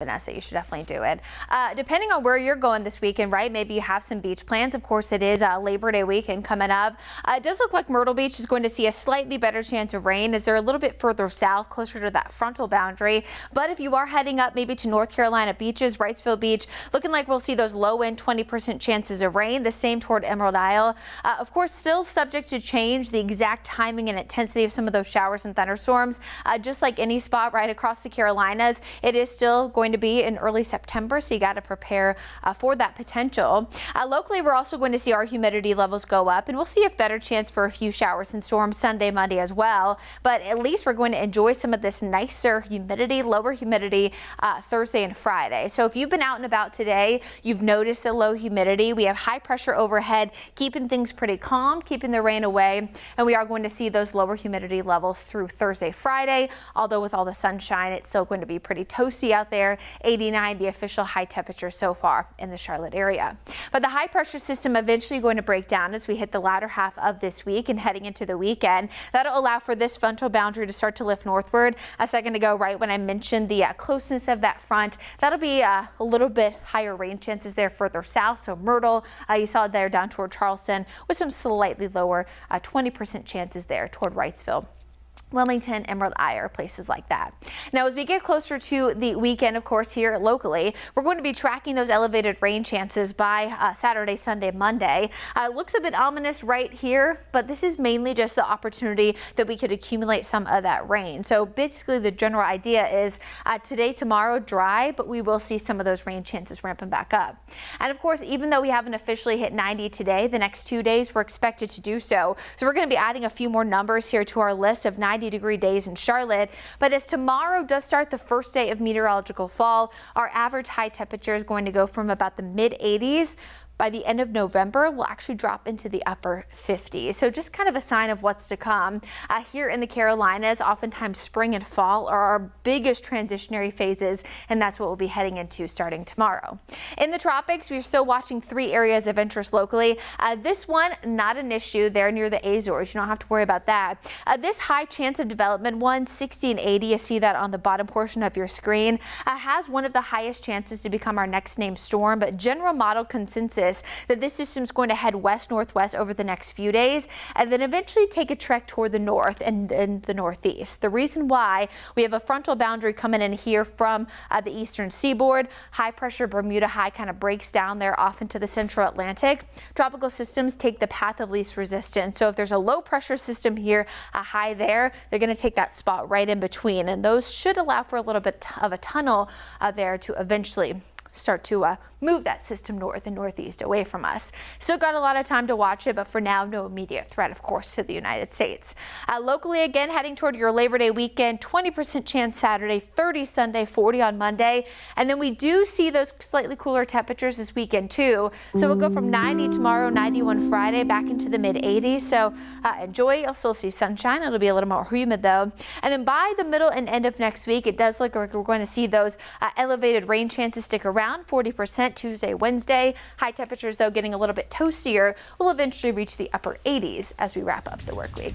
Vanessa, you should definitely do it. Depending on where you're going this weekend, right? Maybe you have some beach plans. Of course, it is Labor Day weekend coming up. It does look like Myrtle Beach is going to see a slightly better chance of rain as they're a little bit further south, closer to that frontal boundary. But if you are heading up maybe to North Carolina beaches, Wrightsville Beach, looking like we'll see those low end 20% chances of rain. The same toward Emerald Isle. Of course, still subject to change the exact timing and intensity of some of those showers and thunderstorms. Just like any spot right across the Carolinas, it is still going to be in early September, so you got to prepare for that potential. Locally, we're also going to see our humidity levels go up, and we'll see a better chance for a few showers and storms Sunday, Monday as well. But at least we're going to enjoy some of this nicer humidity, lower humidity Thursday and Friday. So if you've been out and about today, you've noticed the low humidity. We have high pressure overhead, keeping things pretty calm, keeping the rain away, and we are going to see those lower humidity levels through Thursday, Friday. Although with all the sunshine, it's still going to be pretty toasty out there. 89, the official high temperature so far in the Charlotte area. But the high pressure system eventually going to break down as we hit the latter half of this week and heading into the weekend. That'll allow for this frontal boundary to start to lift northward. A second ago, right when I mentioned the closeness of that front, that'll be a little bit higher rain chances there further south. So Myrtle, you saw it there down toward Charleston with some slightly lower 20% chances there toward Wrightsville, Wilmington, Emerald Isle, places like that. Now, as we get closer to the weekend, of course, here locally, we're going to be tracking those elevated rain chances by Saturday, Sunday, Monday. Looks a bit ominous right here, but this is mainly just the opportunity that we could accumulate some of that rain. So basically, the general idea is today, tomorrow, dry, but we will see some of those rain chances ramping back up. And of course, even though we haven't officially hit 90 today, the next 2 days we're expected to do so. So we're going to be adding a few more numbers here to our list of 90-degree days in Charlotte. But as tomorrow does start the first day of meteorological fall, our average high temperature is going to go from about the mid 80s. By the end of November, we'll actually drop into the upper 50s. So just kind of a sign of what's to come. Here in the Carolinas, oftentimes spring and fall are our biggest transitionary phases, and that's what we'll be heading into starting tomorrow. In the tropics, we're still watching 3 areas of interest locally. This one, not an issue there near the Azores. You don't have to worry about that. This high chance of development one, 60 and 80, you see that on the bottom portion of your screen, has one of the highest chances to become our next named storm, but general model consensus that this system is going to head west-northwest over the next few days and then eventually take a trek toward the north and then the northeast. The reason why we have a frontal boundary coming in here from the eastern seaboard, high pressure Bermuda high kind of breaks down there off into the central Atlantic. Tropical systems take the path of least resistance. So if there's a low pressure system here, a high there, they're going to take that spot right in between, and those should allow for a little bit of a tunnel there to eventually start to move that system north and northeast away from us. Still got a lot of time to watch it, but for now, no immediate threat, of course, to the United States. Locally, again, heading toward your Labor Day weekend, 20% chance Saturday, 30 Sunday, 40 on Monday. And then we do see those slightly cooler temperatures this weekend, too. So we'll go from 90 tomorrow, 91 Friday, back into the mid 80s. So enjoy. You'll still see sunshine. It'll be a little more humid, though. And then by the middle and end of next week, it does look like we're going to see those elevated rain chances stick around. 40% Tuesday, Wednesday. High temperatures, though, getting a little bit toastier. Will eventually reach the upper 80s as we wrap up the work week.